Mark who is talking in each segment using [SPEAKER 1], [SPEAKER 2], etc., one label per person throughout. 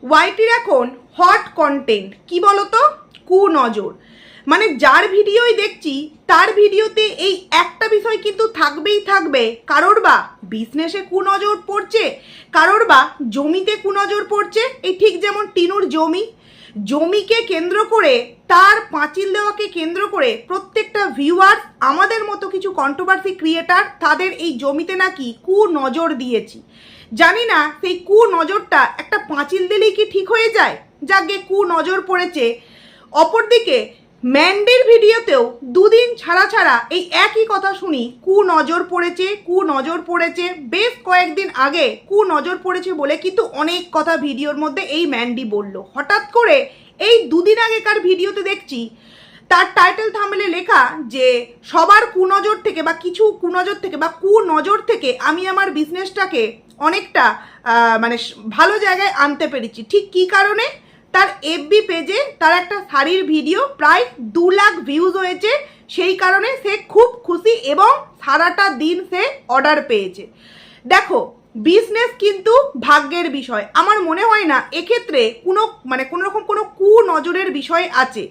[SPEAKER 1] ওয়াইটির এখন hot content কি বলতো, কুনজর। মানে যার ভিডিওই দেখছি তার ভিডিওতে এই একটা বিষয় কিন্তু থাকবেই থাকবে, কারোর বা বিজনেসে কুনজর পড়ছে, কারোর বা জমিতে কুনজর পড়ছে। এই ঠিক যেমন টিনুর জমিকে কেন্দ্র করে, তার পাঁচিল দেওয়াকে কেন্দ্র করে প্রত্যেকটা ভিউয়ার্স, আমাদের মতো কিছু কন্ট্রোভার্সি ক্রিয়েটার, তাদের এই জমিতে নাকি কুনজর দিয়েছি। জানি না সেই কুনজরটা একটা পাঁচিল দিলেই কি ঠিক হয়ে যায়, যাকে কুনজর পড়েছে। অপরদিকে ম্যান্ডির ভিডিওতেও দুদিন ছাড়া ছাড়া এই একই কথা শুনি, কুনজর পড়েছে। বেশ কয়েকদিন আগে কুনজর পড়েছে বলে কিন্তু অনেক কথা ভিডিওর মধ্যে এই ম্যান্ডি বলল। হঠাৎ করে এই দুদিন আগেকার ভিডিওতে দেখছি তার টাইটেল থাম্বনেলে লেখা যে সবার কুনজর থেকে বা কিছু কুনজর থেকে আমি আমার বিজনেসটাকে অনেকটা মানে ভালো জায়গায় আনতে পেরেছি। ঠিক কী কারণে? তার এফবি পেজে তার একটা শাড়ির ভিডিও প্রায় 2 লাখ ভিউজ হয়েছে, সেই কারণে সে খুব খুশি এবং সারাটা দিন সে অর্ডার পেয়েছে। দেখো, বিজনেস কিন্তু ভাগ্যের বিষয়। আমার মনে হয় না এক্ষেত্রে কোনো রকম কোনো কুনজরের বিষয় আছে।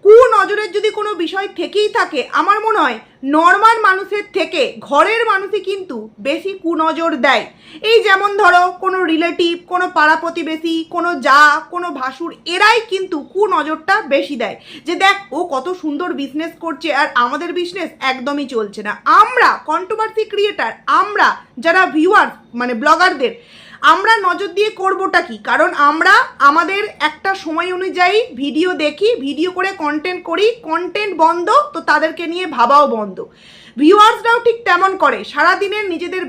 [SPEAKER 1] কুনজরের যদি কোনো বিষয় থেকেই থাকে, আমার মনে হয় নর্মাল মানুষের থেকে ঘরের মানুষই কিন্তু বেশি কুনজর দেয়। এই যেমন ধরো কোনো রিলেটিভ, কোনো পাড়া প্রতিবেশী, কোনো জা, কোনো ভাসুর, এরাই কিন্তু কুনজরটা বেশি দেয় যে দেখ ও কত সুন্দর বিজনেস করছে আর আমাদের বিজনেস একদমই চলছে না। আমরা কন্ট্রোভার্সি ক্রিয়েটার, আমরা যারা ভিউয়ার মানে ব্লগারদের, আমরা নজর দিয়ে করবোটা কি? কারণ আমরা আমাদের একটা সময় অনুযায়ী ভিডিও দেখি, ভিডিও করে কন্টেন্ট করি, কন্টেন্ট বন্ধ তো তাদেরকে নিয়ে ভাবাও বন্ধ। ভিউয়ার্সরাও ঠিক তেমন করে, সারাদিনের নিজেদের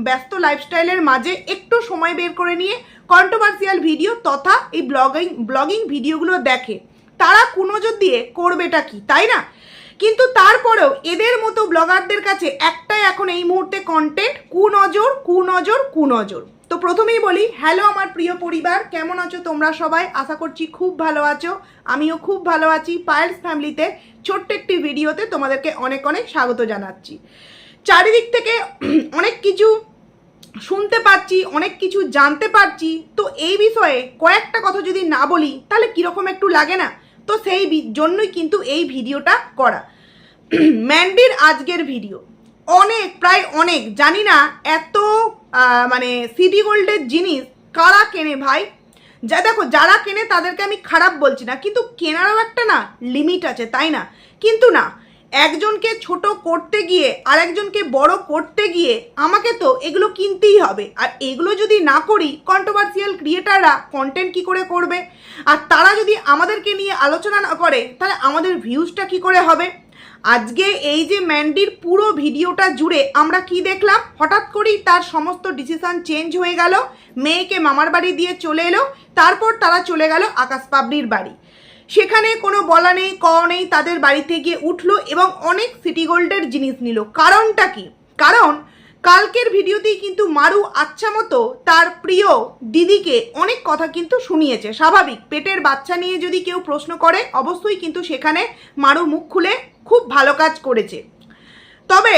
[SPEAKER 1] ব্যস্ত লাইফস্টাইলের মাঝে একটু সময় বের করে নিয়ে কন্ট্রোভার্সিয়াল ভিডিও তথা এই ব্লগিং ভিডিওগুলো দেখে। তারা কুনজর দিয়ে করবেটা কি, তাই না? কিন্তু তারপরেও এদের মতো ব্লগারদের কাছে একটাই এখন এই মুহূর্তে কন্টেন্ট, কুনজর। তো প্রথমেই বলি, হ্যালো আমার প্রিয় পরিবার, কেমন আছো তোমরা সবাই? আশা করছি খুব ভালো আছো, আমিও খুব ভালো আছি। পায়েলস ফ্যামিলিতে ছোট্ট একটি ভিডিওতে তোমাদেরকে অনেক অনেক স্বাগত জানাচ্ছি। চারিদিক থেকে অনেক কিছু শুনতে পাচ্ছি, অনেক কিছু জানতে পারছি, তো এই বিষয়ে কয়েকটা কথা যদি না বলি তাহলে কীরকম একটু লাগে না? তো সেই জন্যই কিন্তু এই ভিডিওটা করা। ম্যান্ডির আজকের ভিডিও প্রায় অনেক, জানি না এত মানে সিটি গোল্ডের জিনিস কারা কেনে ভাই। দেখো, যারা কেনে তাদেরকে আমি খারাপ বলছি না, কিন্তু কেনারও একটা না লিমিট আছে, তাই না? কিন্তু না, একজনকে ছোট করতে গিয়ে আর একজনকে বড় করতে গিয়ে আমাকে তো এগুলো কিনতেই হবে। আর এগুলো যদি না করি, কন্ট্রোভার্সিয়াল ক্রিয়েটাররা কন্টেন্ট কি করে করবে? আর তারা যদি আমাদেরকে নিয়ে আলোচনা না করে, তাহলে আমাদের ভিউজটা কি করে হবে? আজকে এই যে ম্যান্ডির পুরো ভিডিওটা জুড়ে আমরা কি দেখলাম? হঠাৎ করেই তার সমস্ত ডিসিশন চেঞ্জ হয়ে গেল, মেয়েকে মামার বাড়ি দিয়ে চলে এলো, তারপর তারা চলে গেল আকাশ পাবলির বাড়ি। সেখানে কোনো বলা নেই ক নেই, তাদের বাড়িতে গিয়ে উঠলো এবং অনেক সিটি গোল্ডের জিনিস নিল। কারণটা কি? কারণ কালকের ভিডিওতেই কিন্তু মারু আচ্ছা মতো তার প্রিয় দিদিকে অনেক কথা কিন্তু শুনিয়েছে। স্বাভাবিক, পেটের বাচ্চা নিয়ে যদি কেউ প্রশ্ন করে অবশ্যই কিন্তু সেখানে মারু মুখ খুলে খুব ভালো কাজ করেছে। তবে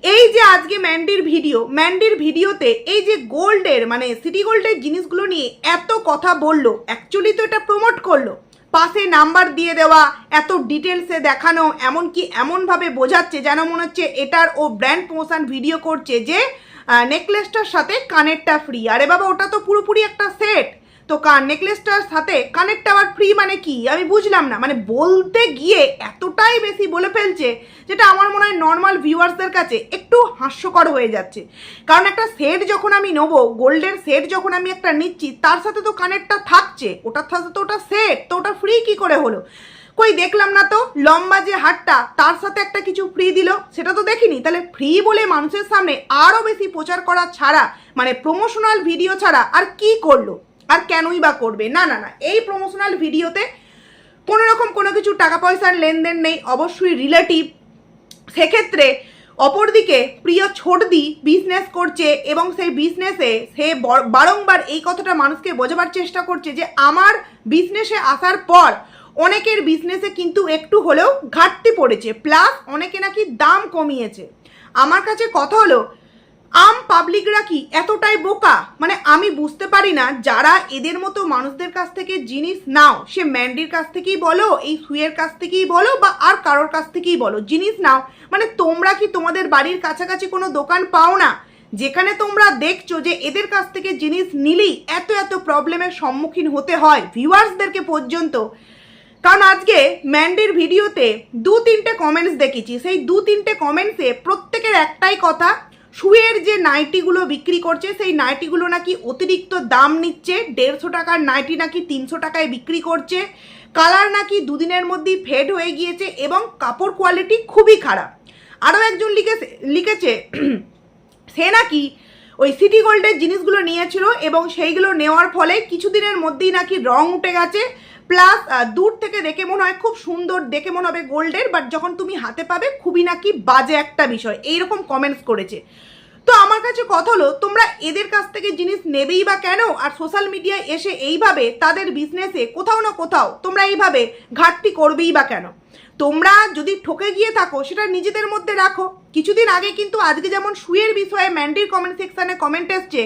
[SPEAKER 1] এই যে আজকে ম্যান্ডির ভিডিওতে এই যে গোল্ডের মানে সিটি গোল্ডের জিনিসগুলো নিয়ে এত কথা বললো, অ্যাকচুয়ালি তো এটা প্রমোট করলো, পাশে নাম্বার দিয়ে দেওয়া, এত ডিটেলসে দেখানো, এমনকি এমনভাবে বোঝাচ্ছে যেন মনে হচ্ছে এটার ও ব্র্যান্ড প্রমোশন ভিডিও করছে যে নেকলেসটার সাথে কানেরটা ফ্রি। আরে বাবা, ওটা তো পুরোপুরি একটা সেট। তো নেকলেসটার সাথে কানেরটা আবার ফ্রি মানে কি আমি বুঝলাম না। মানে বলতে গিয়ে এতটাই বেশি বলে ফেলছে, যেটা আমার মনে হয় নর্মাল ভিউয়ার্সদের কাছে একটু হাস্যকর হয়ে যাচ্ছে। কারণ একটা সেট যখন আমি নেবো, গোল্ডের সেট যখন আমি একটা নিচ্ছি, তার সাথে তো কানেরটা থাকছে, ওটার সাথে তো ওটা সেট, তো ওটা ফ্রি কি করে হলো? কই দেখলাম না তো। লম্বা যে হারটা তার সাথে একটা কিছু ফ্রি দিল, সেটা তো দেখিনি। তাহলে ফ্রি বলে মানুষের সামনে আরও বেশি প্রচার করা ছাড়া, মানে প্রমোশনাল ভিডিও ছাড়া আর কি করলো? আর কেনই বা করবে? না, এই প্রমোশনাল ভিডিওতে কোনো রকম কোনো কিছু টাকা পয়সার লেনদেন নেই, অবশ্যই রিলেটিভ। সেক্ষেত্রে অপরদিকে প্রিয় ছোটদি বিজনেস করছে এবং সেই বিজনেসে সে বারংবার এই কথাটা মানুষকে বোঝাবার চেষ্টা করছে যে আমার বিজনেসে আসার পর অনেকের বিজনেসে কিন্তু একটু হলেও ঘাটতি পড়েছে, প্লাস অনেকে নাকি দাম কমিয়েছে। আমার কাছে কথা হলো, আম পাবলিকরা কি এতটাই বোকা? মানে আমি বুঝতে পারি না, যারা এদের মতো মানুষদের কাছ থেকে জিনিস নাও, সে ম্যান্ডির কাছ থেকেই বলো, এই সুয়ের কাছ থেকেই বলো, বা আর কারোর কাছ থেকেই বলো, জিনিস নাও, মানে তোমরা কি তোমাদের বাড়ির কাছাকাছি কোনো দোকান পাও না যেখানে তোমরা দেখছো যে এদের কাছ থেকে জিনিস নিলেই এত এত প্রবলেমের সম্মুখীন হতে হয় ভিউয়ার্সদেরকে পর্যন্ত? কারণ আজকে ম্যান্ডির ভিডিওতে 2-3টে কমেন্টস দেখেছি, সেই 2-3টে কমেন্টসে প্রত্যেকের একটাই কথা, শুয়ের যে নাইটিগুলো বিক্রি করছে সেই নাইটিগুলো নাকি অতিরিক্ত দাম নিচ্ছে, 150 টাকার নাইটি নাকি 300 টাকায় বিক্রি করছে, কালার নাকি দুদিনের মধ্যেই ফেড হয়ে গিয়েছে এবং কাপড় কোয়ালিটি খুবই খারাপ। আরও একজন লিখেছে সে নাকি ওই সিটি গোল্ডের জিনিসগুলো নিয়েছিল এবং সেইগুলো নেওয়ার ফলে কিছুদিনের মধ্যেই নাকি রং উঠে গেছে, প্লাস দূর থেকে দেখে মনে হয় খুব সুন্দর, দেখে মনে হবে গোল্ডের, বাট যখন তুমি হাতে পাবে খুবই নাকি বাজে একটা বিষয়, এইরকম কমেন্টস করেছে। তো আমার কাছে কথা হলো, তোমরা এদের কাছ থেকে জিনিস নেবেই বা কেন? আর সোশ্যাল মিডিয়ায় এসে এইভাবে তাদের বিজনেসে কোথাও না কোথাও তোমরা এইভাবে ঘাটতি করবেই বা কেন? তোমরা যদি ঠকে গিয়ে থাকো সেটা নিজেদের মধ্যে রাখো। কিছুদিন আগে কিন্তু আজকে যেমন শুয়ের বিষয়ে ম্যান্ডির কমেন্ট সেকশনে কমেন্ট এসছে,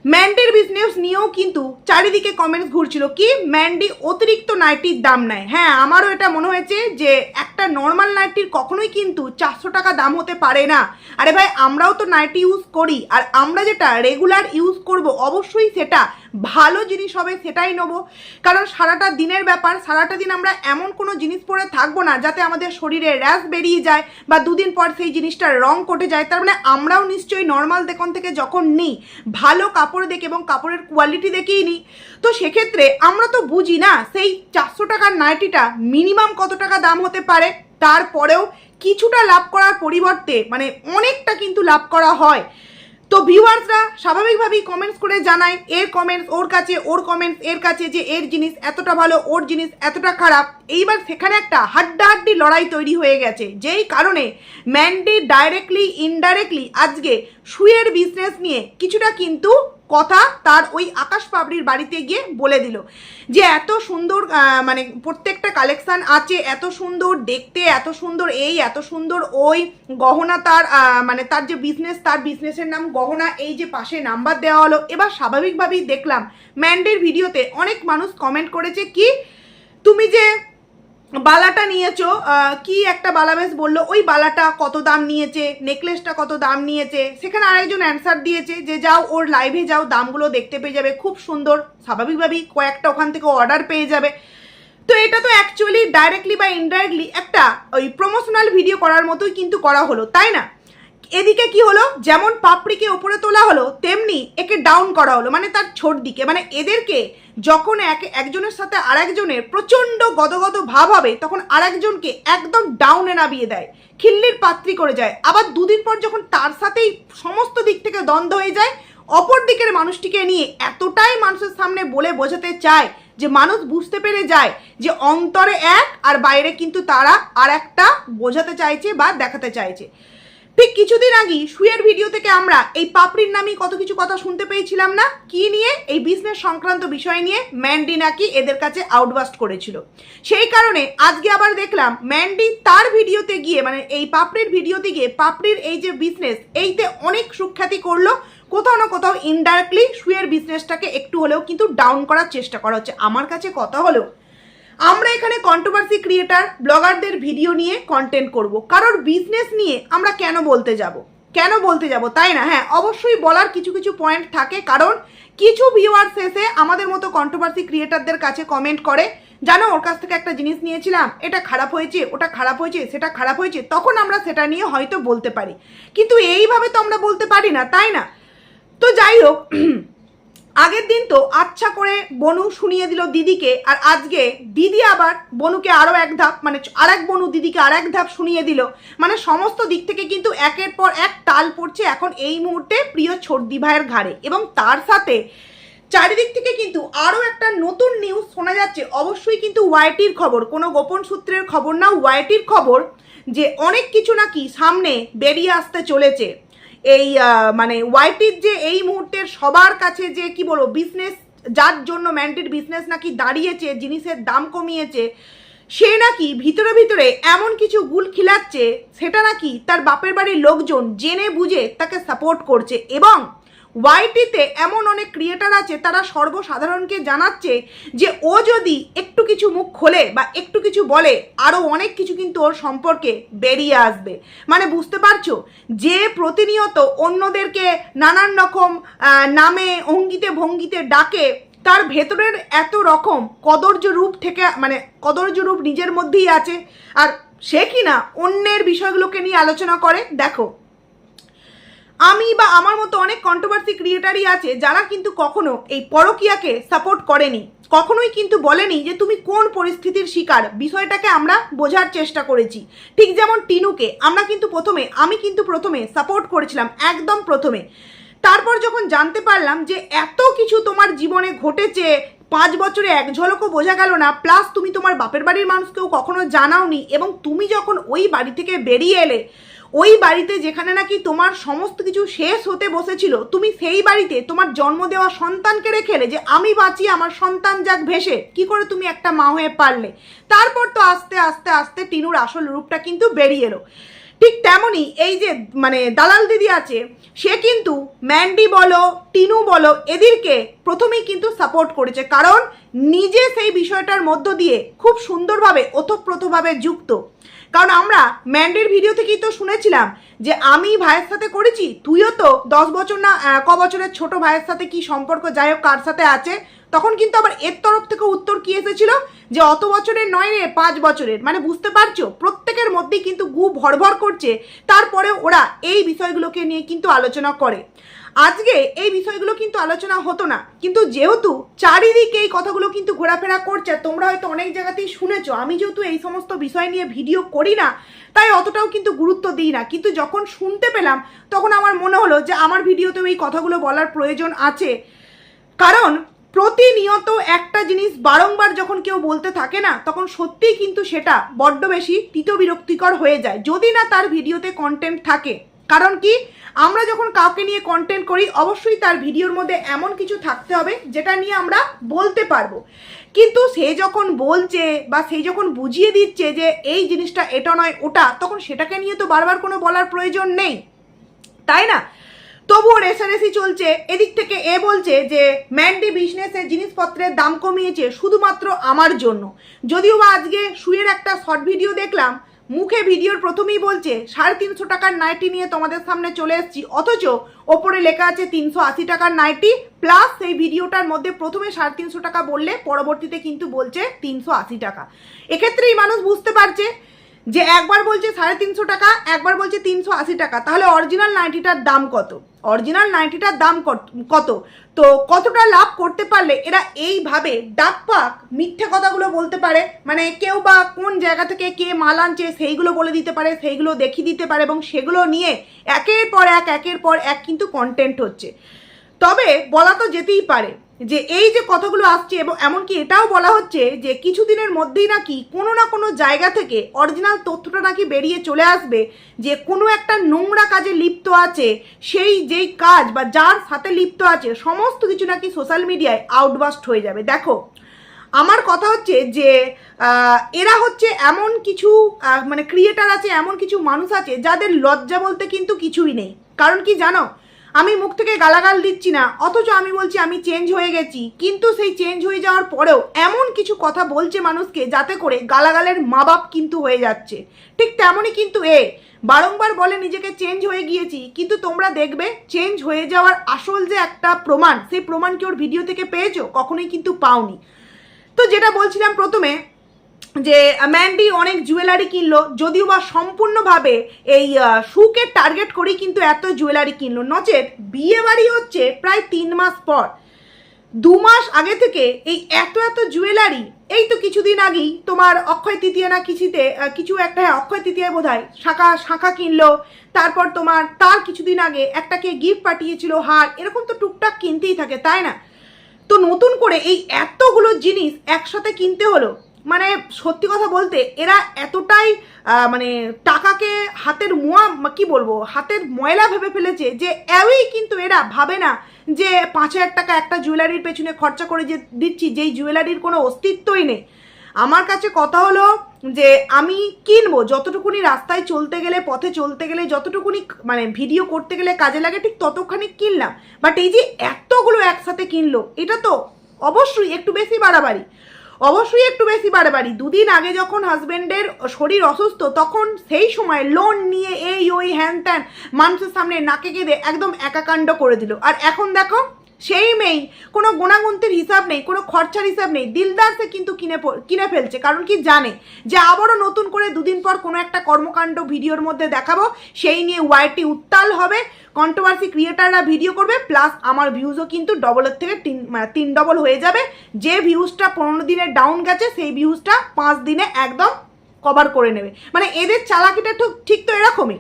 [SPEAKER 1] ম্যান্ডির বিজনেস নিয়েও কিন্তু চারিদিকে কমেন্টস ঘুরছিল কি ম্যান্ডি অতিরিক্ত নাইটির দাম নেয়। হ্যাঁ, আমারও এটা মনে হয়েছে যে একটা নর্মাল নাইটির কখনোই কিন্তু 400 টাকা দাম হতে পারে না। আরে ভাই, আমরাও তো নাইটি ইউজ করি, আর আমরা যেটা রেগুলার ইউজ করব অবশ্যই সেটা ভালো জিনিস হবে, সেটাই নেবো। কারণ সারাটা দিনের ব্যাপার, সারাটা দিন আমরা এমন কোনো জিনিস পরে থাকবো না যাতে আমাদের শরীরে র্যাশ বেরিয়ে যায় বা দুদিন পর সেই জিনিসটার রং কটে যায়। তার মানে আমরাও নিশ্চয়ই নর্মাল দোকান থেকে যখন নিই ভালো কাপড় দেখে এবং কাপড়ের কোয়ালিটি দেখেই নিই। তো সেক্ষেত্রে আমরা তো বুঝি না সেই 400 টাকার নাইটিটা মিনিমাম কত টাকা দাম হতে পারে, তারপরেও কিছুটা লাভ করার পরিবর্তে মানে অনেকটা কিন্তু লাভ করা হয়। তো ভিউয়ার্সরা স্বাভাবিকভাবেই কমেন্টস করে জানায়, এর কমেন্টস ওর কাছে, ওর কমেন্টস এর কাছে, যে এর জিনিস এতটা ভালো, ওর জিনিস এতটা খারাপ। এইবার সেখানে একটা হাড্ডাহাড্ডি লড়াই তৈরি হয়ে গেছে, যেই কারণে ম্যান্ডি ডাইরেক্টলি ইনডাইরেক্টলি আজকে শুয়ের বিজনেস নিয়ে কিছুটা কিন্তু কথা তার ওই আকাশ পাবড়ির বাড়িতে গিয়ে বলে দিল যে এত সুন্দর মানে প্রত্যেকটা কালেকশান আছে, এত সুন্দর দেখতে, এত সুন্দর এই, এত সুন্দর ওই গহনা, তার মানে তার যে বিজনেস, তার বিজনেসের নাম গহনা, এই যে পাশে নাম্বার দেওয়া হলো। এবার স্বাভাবিকভাবেই দেখলাম ম্যান্ডির ভিডিওতে অনেক মানুষ কমেন্ট করেছে কি তুমি যে বালাটা নিয়েছো, কি একটা বালা বেশ বললো, ওই বালাটা কত দাম নিয়েছে, নেকলেসটা কত দাম নিয়েছে। সেখানে আরেকজন অ্যান্সার দিয়েছে যে যাও ওর লাইভে যাও, দামগুলো দেখতে পেয়ে যাবে, খুব সুন্দর। স্বাভাবিকভাবেই কয়েকটা ওখান থেকে অর্ডার পেয়ে যাবে। তো এটা তো অ্যাকচুয়ালি ডাইরেক্টলি বা ইনডাইরেক্টলি একটা ওই প্রমোশনাল ভিডিও করার মতোই কিন্তু করা হলো, তাই না? এদিকে কি হলো, যেমন পাপড়িকে ওপরে তোলা হলো তেমনি একে ডাউন করা হলো, মানে তার ছোট দিকে। মানে এদেরকে যখন একজনের সাথে আরেকজনের প্রচণ্ড গদগদ ভাব হবে তখন আরেকজনকে একদম ডাউনে নামিয়ে দেয়, খিল্লির পাত্রী করে যায়। আবার দুদিন পর যখন তার সাথেই সমস্ত দিক থেকে দ্বন্দ্ব হয়ে যায়, অপর দিকের মানুষটিকে নিয়ে এতটাই মানুষের সামনে বলে বোঝাতে চায় যে মানুষ বুঝতে পেরে যায় যে অন্তরে এক আর বাইরে কিন্তু তারা আর একটা বোঝাতে চাইছে বা দেখাতে চাইছে। ঠিক কিছুদিন আগেই শুয়ের ভিডিও থেকে আমরা এই পাপড়ির নামই কত কিছু কথা শুনতে পেয়েছিলাম না? কি নিয়ে? এই বিজনেস সংক্রান্ত বিষয় নিয়ে ম্যান্ডি নাকি এদের কাছে আউটবাস্ট করেছিল। সেই কারণে আজকে আবার দেখলাম ম্যান্ডি তার ভিডিওতে গিয়ে, মানে এই পাপড়ির ভিডিওতে গিয়ে পাপড়ির এই যে বিজনেস, এইতে অনেক সুখ্যাতি করলো। কোথাও না কোথাও ইনডাইরেক্টলি শুয়ের বিজনেসটাকে একটু হলেও কিন্তু ডাউন করার চেষ্টা করা হচ্ছে। আমার কাছে কথা হলো, আমরা এখানে কন্ট্রোভার্সি ক্রিয়েটার ব্লগারদের ভিডিও নিয়ে কন্টেন্ট করব, কারোর বিজনেস নিয়ে আমরা কেন বলতে যাব, তাই না? হ্যাঁ, অবশ্যই বলার কিছু কিছু পয়েন্ট থাকে, কারণ কিছু ভিউয়ার্স এসে আমাদের মতো কন্ট্রোভার্সি ক্রিয়েটারদের কাছে কমেন্ট করে, জানো ওর কাছ থেকে একটা জিনিস নিয়েছিলাম, এটা খারাপ হয়েছে, ওটা খারাপ হয়েছে, সেটা খারাপ হয়েছে, তখন আমরা সেটা নিয়ে হয়তো বলতে পারি, কিন্তু এইভাবে তো আমরা বলতে পারি না, তাই না? তো যাই হোক, আগের দিন তো আচ্ছা করে বনু শুনিয়ে দিল দিদিকে, আর আজকে দিদি আবার বনুকে আরও এক ধাপ, মানে আরেক বনু দিদিকে আর এক ধাপ শুনিয়ে দিল। মানে সমস্ত দিক থেকে কিন্তু একের পর এক তাল পড়ছে এখন এই মুহূর্তে প্রিয় ছোটদি ভাইয়ের ঘাড়ে। এবং তার সাথে চারিদিক থেকে কিন্তু আরও একটা নতুন নিউজ শোনা যাচ্ছে, অবশ্যই কিন্তু ওয়াইটির খবর, কোনো গোপন সূত্রের খবর না, ওয়াইটির খবর, যে অনেক কিছু নাকি সামনে বেরিয়ে আসতে চলেছে। এই মানে ওয়াইটির যে এই মুহূর্তের সবার কাছে যে কি বলবো বিজনেস, যার জন্য ম্যান্ডির বিজনেস নাকি দাঁড়িয়েছে, জিনিসের দাম কমিয়েছে, সে নাকি ভিতরে ভিতরে এমন কিছু গুল খিলাচ্ছে, সেটা নাকি তার বাপের বাড়ির লোকজন জেনে বুঝে তাকে সাপোর্ট করছে। এবং ওয়াইটিতে এমন অনেক ক্রিয়েটার আছে, তারা সর্বসাধারণকে জানাচ্ছে যে ও যদি একটু কিছু মুখ খোলে বা একটু কিছু বলে, আরও অনেক কিছু কিন্তু ওর সম্পর্কে বেরিয়ে আসবে। মানে বুঝতে পারছো, যে প্রতিনিয়ত অন্যদেরকে নানান রকম নামে অঙ্গিতে ভঙ্গিতে ডাকে, তার ভেতরের এত রকম কদর্য রূপ থেকে, মানে কদর্য রূপ নিজের মধ্যেই আছে, আর সে কিনা অন্যের বিষয়গুলোকে নিয়ে আলোচনা করে। দেখো, আমি বা আমার মতো অনেক কন্ট্রোভার্সি ক্রিয়েটারই আছে যারা কিন্তু কখনো এই পরকীয়াকে সাপোর্ট করেনি, কখনোই কিন্তু বলেনি যে তুমি কোন পরিস্থিতির শিকার, বিষয়টাকে আমরা বোঝার চেষ্টা করেছি। ঠিক যেমন টিনুকে আমি কিন্তু প্রথমে সাপোর্ট করেছিলাম, একদম প্রথমে। তারপর যখন জানতে পারলাম যে এত কিছু তোমার জীবনে ঘটেছে, 5 বছরে এক ঝলকও বোঝা গেল না, প্লাস তুমি তোমার বাপের বাড়ির মানুষকেও কখনো জানাওনি, এবং তুমি যখন ওই বাড়ি থেকে বেরিয়ে এলে, ওই বাড়িতে যেখানে নাকি তোমার সমস্ত কিছু শেষ হতে বসেছিল, তুমি সেই বাড়িতে তোমার জন্ম দেওয়া সন্তানকে রেখে এলে যে আমি বাঁচি, আমার সন্তান যাক ভেসে, কি করে তুমি একটা মা হয়ে পারলে? তারপর তো আস্তে আস্তে আস্তে টিনুর আসল রূপটা কিন্তু বেরিয়ে এলো। ঠিক তেমনই এই যে মানে দালাল দিদি আছে, সে কিন্তু ম্যান্ডি বলো টিনু বলো এদেরকে প্রথমেই কিন্তু সাপোর্ট করেছে, কারণ নিজে সেই বিষয়টার মধ্য দিয়ে খুব সুন্দরভাবে ওতপ্রোতভাবে যুক্ত। কারণ আমরা ম্যান্ডির ভিডিও থেকেই তো শুনেছিলাম যে আমি ভাইয়ের সাথে করেছি, তুইও তো 10 বছর না ক বছরের ছোট ভাইয়ের সাথে কি সম্পর্ক, যাই হোক কার সাথে আছে। তখন কিন্তু আবার এর তরফ থেকে উত্তর কি এসেছিল যে অত বছরের নয় রে, 5 বছরের। মানে বুঝতে পারছো, প্রত্যেকের মধ্যেই কিন্তু গু ভরভর করছে, তারপরে ওরা এই বিষয়গুলোকে নিয়ে কিন্তু আলোচনা করে। আজকে এই বিষয়গুলো কিন্তু আলোচনা হতো না, কিন্তু যেহেতু চারিদিকে এই কথাগুলো কিন্তু ঘোরাফেরা করছে, তোমরা হয়তো অনেক জায়গাতেই শুনেছো। আমি যেহেতু এই সমস্ত বিষয় নিয়ে ভিডিও করি না, তাই অতটাও কিন্তু গুরুত্ব দিই না, কিন্তু যখন শুনতে পেলাম তখন আমার মনে হলো যে আমার ভিডিওতেও এই কথাগুলো বলার প্রয়োজন আছে। কারণ প্রতিনিয়ত একটা জিনিস বারংবার যখন কেউ বলতে থাকে না, তখন সত্যিই কিন্তু সেটা বড্ড বেশি বিরক্তিকর হয়ে যায়, যদি না তার ভিডিওতে কন্টেন্ট থাকে। কারণ কি, আমরা যখন কাউকে নিয়ে কন্টেন্ট করি, অবশ্যই তার ভিডিওর মধ্যে এমন কিছু থাকতে হবে যেটা নিয়ে আমরা বলতে পারবো। কিন্তু সে যখন বলছে বা সে যখন বুঝিয়ে দিচ্ছে যে এই জিনিসটা এটা নয় ওটা, তখন সেটাকে নিয়ে তো বারবার কোনো বলার প্রয়োজন নেই, তাই না? তবুও রেসারেসি চলছে। এদিক থেকে এ বলছে যে ম্যান্ডি বিজনেসের জিনিসপত্রের দাম কমিয়েছে শুধুমাত্র আমার জন্য। যদিও বা আজকে শুয়ের একটা শর্ট ভিডিও দেখলাম, মুখে ভিডিওর প্রথমেই বলছে 350 টাকার নাইটি নিয়ে তোমাদের সামনে চলে এসেছি, অথচ ওপরে লেখা আছে 380 টাকার নাইটি, প্লাস সেই ভিডিওটার মধ্যে প্রথমে 350 টাকা বললে পরবর্তীতে কিন্তু বলছে 380 টাকা। এক্ষেত্রেই মানুষ বুঝতে পারছে যে একবার বলছে 350 টাকা, একবার বলছে 380 টাকা, তাহলে অরিজিনাল নাইটিটার দাম কত? অরিজিনাল নাইটিটার দাম কত? তো কতটা লাভ করতে পারলে এরা এইভাবে ডাকপাক মিথ্যে কথাগুলো বলতে পারে? মানে কেউ বা কোন জায়গা থেকে কে মাল আনছে সেইগুলো বলে দিতে পারে, সেইগুলো দেখিয়ে দিতে পারে, এবং সেগুলো নিয়ে একের পর এক কিন্তু কন্টেন্ট হচ্ছে। তবে বলা তো যেতেই পারে যে এই যে কথাগুলো আসছে, এবং এমনকি এটাও বলা হচ্ছে যে কিছুদিনের মধ্যেই নাকি কোনো না কোনো জায়গা থেকে অরিজিনাল তথ্যটা নাকি বেরিয়ে চলে আসবে যে কোনো একটা নোংরা কাজে লিপ্ত আছে, সেই যেই কাজ বা যার সাথে লিপ্ত আছে সমস্ত কিছু নাকি সোশ্যাল মিডিয়ায় আউটবাস্ট হয়ে যাবে। দেখো, আমার কথা হচ্ছে যে এরা হচ্ছে এমন কিছু মানে ক্রিয়েটার আছে, এমন কিছু মানুষ আছে যাদের লজ্জা বলতে কিন্তু কিছুই নেই। কারণ কি জানো, আমি মুখ থেকে গালাগাল দিচ্ছি না, অথচ আমি বলছি আমি চেঞ্জ হয়ে গেছি, কিন্তু সেই চেঞ্জ হয়ে যাওয়ার পরেও এমন কিছু কথা বলছে মানুষকে যাতে করে গালাগালের মা বাপ কিন্তু হয়ে যাচ্ছে। ঠিক তেমনই কিন্তু বারংবার বলে নিজেকে চেঞ্জ হয়ে গিয়েছি, কিন্তু তোমরা দেখবে চেঞ্জ হয়ে যাওয়ার আসল যে একটা প্রমাণ, সেই প্রমাণ কি ওর ভিডিও থেকে পেয়েছো? কখনোই কিন্তু পাওনি। তো যেটা বলছিলাম প্রথমে, যে ম্যান্ডি অনেক জুয়েলারি কিনলো, যদিও বা সম্পূর্ণভাবে এই শুকে টার্গেট করেই কিন্তু এত জুয়েলারি কিনলো, নচেত বিয়ে বাড়ি হচ্ছে প্রায় 3 মাস পর। 2 মাস আগে থেকে এই এত জুয়েলারি, এই তো কিছুদিন আগেই তোমার অক্ষয় তৃতীয়া না কিছু একটা, অক্ষয় তৃতীয়ায় বোধ হয় শাঁখা কিনলো, তারপর তোমার তার কিছুদিন আগে একটাকে গিফট পাঠিয়েছিল হার, এরকম তো টুকটাক কিনতেই থাকে, তাই না? তো নতুন করে এই এতগুলো জিনিস একসাথে কিনতে হলো, মানে সত্যি কথা বলতে এরা এতটাই মানে টাকাকে হাতের হাতের ময়লা ভেবে ফেলেছে যে কিন্তু এরা ভাবে না যে 5,000 টাকা একটা জুয়েলারির পেছনে খরচা করে যে দিচ্ছি, যেই জুয়েলারির কোনো অস্তিত্বই নেই। আমার কাছে কথা হলো যে আমি কিনবো যতটুকুনি রাস্তায় চলতে গেলে, পথে চলতে গেলে, যতটুকুনি মানে ভিডিও করতে গেলে কাজে লাগে ঠিক ততখানি কিনলাম। বাট এই যে এতগুলো একসাথে কিনলো, এটা তো অবশ্যই একটু বেশি বাড়াবাড়ি, অবশ্যই একটু বেশি বাড়াবাড়ি। দুদিন আগে যখন হাজব্যান্ডের শরীর অসুস্থ তখন সেই সময় লোন নিয়ে এই ওই হ্যান ত্যান মানুষের সামনে নাকে কেঁদে একদম একাকাণ্ড করে দিল। আর এখন দেখো সেই মেয়েই কোনো গুণাগুন্তির হিসাব নেই, কোনো খরচার হিসাব নেই, দিলদার সে কিন্তু কিনে ফেলছে। কারণ কি জানে যে আবারও নতুন করে দুদিন পর কোনো একটা কর্মকাণ্ড ভিডিওর মধ্যে দেখাবো, সেই নিয়ে ওয়াইটি উত্তাল হবে, কন্ট্রোভার্সি ক্রিয়েটাররা ভিডিও করবে, প্লাস আমার ভিউজও কিন্তু ডবলের থেকে তিন ডবল হয়ে যাবে। যে ভিউজটা 15 দিনে ডাউন গেছে সেই ভিউজটা 5 দিনে একদম কভার করে নেবে। মানে এদের চালাকিটা ঠিক তো এরকমই।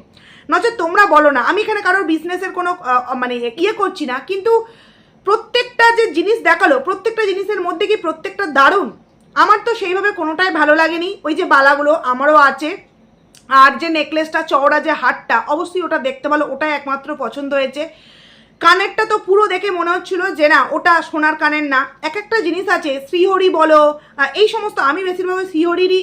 [SPEAKER 1] নচেত তোমরা বলো না, আমি এখানে কারোর বিজনেসের কোনো মানে ইয়ে করছি না, কিন্তু প্রত্যেকটা যে জিনিস দেখালো প্রত্যেকটা জিনিসের মধ্যে কি প্রত্যেকটা দারুণ? আমার তো সেইভাবে কোনোটাই ভালো লাগেনি। ওই যে বালাগুলো আমারও আছে, আর যে নেকলেসটা চওড়া যে হারটা অবশ্যই ওটা দেখতে ভালো, ওটাই একমাত্র পছন্দ হয়েছে। কানেরটা তো পুরো দেখে মনে হচ্ছিল যে না ওটা সোনার কানের না। এক একটা জিনিস আছে, শ্রীহরি বলো এই সমস্ত, আমি বেশিরভাগ শ্রীহরিরই,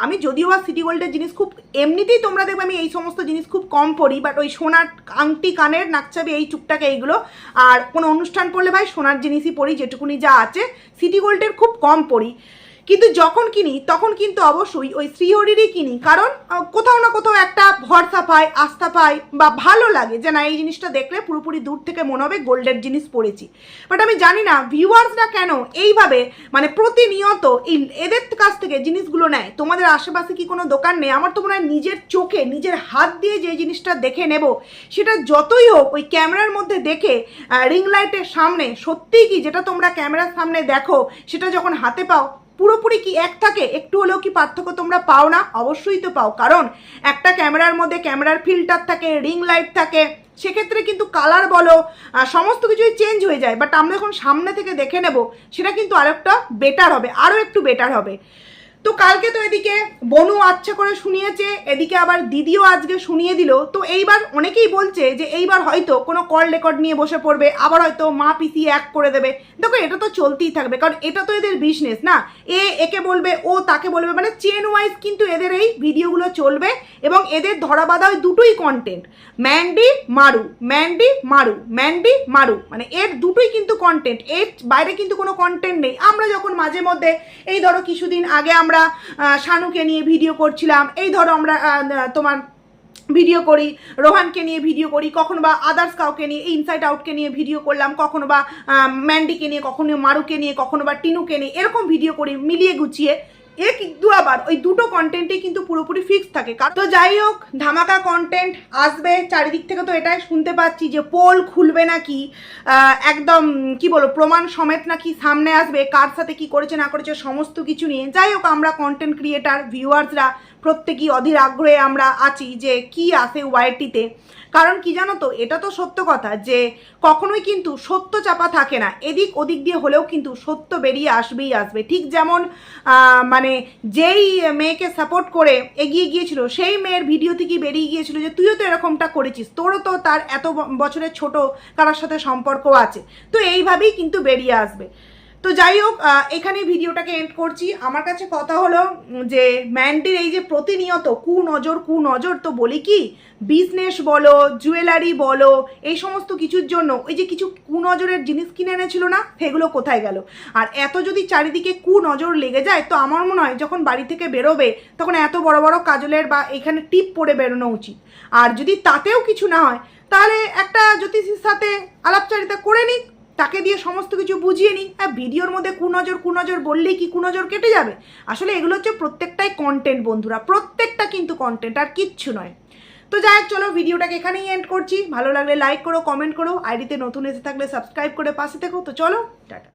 [SPEAKER 1] আমি যদিও বা সিটি গোল্ডের জিনিস খুব এমনিতেই তোমরা দেখবে আমি এই সমস্ত জিনিস খুব কম পড়ি, বাট ওই সোনার আংটি, কানের, নাকছাবি, এই টুকটাকে এইগুলো, আর কোনো অনুষ্ঠান পড়লে ভাই সোনার জিনিসই পড়ি, যেটুকুনি যা আছে সিটি গোল্ডের খুব কম পড়ি। কিন্তু যখন কিনি তখন কিন্তু অবশ্যই ওই শ্রীহরিরই কিনি, কারণ কোথাও না কোথাও একটা ভরসা পাই, আস্থা পাই, বা ভালো লাগে যে না এই জিনিসটা দেখলে পুরোপুরি দূর থেকে মনে হবে গোল্ডের জিনিস পড়েছি। বাট আমি জানি না ভিউয়ার্সরা কেন এইভাবে মানে প্রতিনিয়ত এদের কাছ থেকে জিনিসগুলো নেয়। তোমাদের আশেপাশে কি কোনো দোকান নেই? আমার তো মনে হয় নিজের চোখে নিজের হাত দিয়ে যে জিনিসটা দেখে নেব, সেটা যতই হোক ওই ক্যামেরার মধ্যে দেখে রিং লাইটের সামনে, সত্যিই কি যেটা তোমরা ক্যামেরার সামনে দেখো সেটা যখন হাতে পাও পুরোপুরি কি এক থাকে? একটু হলেও কি পার্থক্য তোমরা পাও না? অবশ্যই তো পাও, কারণ একটা ক্যামেরার মধ্যে ক্যামেরার ফিল্টার থাকে, রিং লাইট থাকে, সেক্ষেত্রে কিন্তু কালার বলো সমস্ত কিছুই চেঞ্জ হয়ে যায়। বাট আমরা যখন সামনে থেকে দেখে নেব সেটা কিন্তু আরেকটা বেটার হবে, আরও একটু বেটার হবে। তো কালকে তো এদিকে বনু আচ্ছা করে শুনিয়েছে, এদিকে আবার দিদিও আজকে শুনিয়ে দিল। তো এইবার অনেকেই বলছে যে এইবার হয়তো কোনো কল রেকর্ড নিয়ে বসে পড়বে, আবার হয়তো মা পিসি এক করে দেবে। দেখো এটা তো চলতেই থাকবে, কারণ এটা তো এদের বিজনেস না। একে বলবে, ও তাকে বলবে, মানে চেন ওয়াইজ কিন্তু এদের এই ভিডিওগুলো চলবে। এবং এদের ধরা বাঁধা ওই দুটোই কন্টেন্ট, ম্যান্ডি মারু, ম্যান্ডি মারু, ম্যান্ডি মারু, মানে এর দুটোই কিন্তু কন্টেন্ট, এর বাইরে কিন্তু কোনো কন্টেন্ট নেই। আমরা যখন মাঝে মধ্যে এই ধরো কিছুদিন আগে আমরা শানুকে নিয়ে ভিডিও করছিলাম, এই ধরো আমরা তোমার ভিডিও করি, রোহানকে নিয়ে ভিডিও করি, কখনো বা আদার্স কাউকে নিয়ে, ইনসাইড আউটকে নিয়ে ভিডিও করলাম, কখনো বা ম্যান্ডিকে নিয়ে, কখনো মারুকে নিয়ে, কখনো বা টিনুকে নিয়ে, এরকম ভিডিও করি মিলিয়ে গুছিয়ে। আবার ওই দুটো কন্টেন্টই কিন্তু পুরোপুরি ফিক্স থাকে। তো যাই হোক, ধামাকা কন্টেন্ট আসবে চারিদিক থেকে। তো এটাই শুনতে পাচ্ছি যে পোল খুলবে নাকি, একদম কি বলো প্রমাণ সমেত নাকি সামনে আসবে, কার সাথে কি করেছে না করেছে সমস্ত কিছু নিয়ে। যাই হোক, আমরা কন্টেন্ট ক্রিয়েটার ভিউয়ার্সরা প্রত্যেকেই অধীর আগ্রহে আমরা আছি যে কি আসে ওয়াইটিতে। কারণ কি জানো তো, এটা তো সত্য কথা যে কখনোই কিন্তু সত্য চাপা থাকে না, এদিক ওদিক দিয়ে হলেও কিন্তু সত্য বেরিয়ে আসবেই আসবে। ঠিক যেমন মানে যেই মেয়েকে সাপোর্ট করে এগিয়ে গিয়েছিল সেই মেয়ের ভিডিও থেকেই বেরিয়ে গিয়েছিল যে তুইও তো এরকমটা করেছিস, তোরও তো তার এত বছরের ছোট কারোর সাথে সম্পর্ক আছে। তো এইভাবেই কিন্তু বেরিয়ে আসবে। তো যাই হোক, এখানে ভিডিওটাকে এন্ড করছি। আমার কাছে কথা হলো যে ম্যান্ডির এই যে প্রতিনিয়ত কুনজর, তো বলি কি বিজনেস বলো, জুয়েলারি বলো, এই সমস্ত কিছুর জন্য ওই যে কিছু কুনজরের জিনিস কিনে এনেছিল না, সেগুলো কোথায় গেল? আর এত যদি চারিদিকে কুনজর লেগে যায়, তো আমার মনে হয় যখন বাড়ি থেকে বেরোবে তখন এত বড় বড় কাজলের বা এখানে টিপ পরে বেরোনো উচিত। আর যদি তাতেও কিছু না হয়, তাহলে একটা জ্যোতিষীর সাথে আলাপচারিতা করে নিক, তাকে দিয়ে সমস্ত কিছু বুঝিয়ে নিই। হ্যাঁ, ভিডিওর মধ্যে কুনজর বললেই কি কুনজর কেটে যাবে? আসলে এগুলো হচ্ছে প্রত্যেকটাই কন্টেন্ট বন্ধুরা, প্রত্যেকটা কিন্তু কন্টেন্ট, আর কিচ্ছু নয়। তো যাই হোক, চলো ভিডিওটাকে এখানেই এন্ড করছি। ভালো লাগলে লাইক করো, কমেন্ট করো, আইডিতে নতুন এসে থাকলে সাবস্ক্রাইব করে পাশে থেকো। তো চলো, টাটা।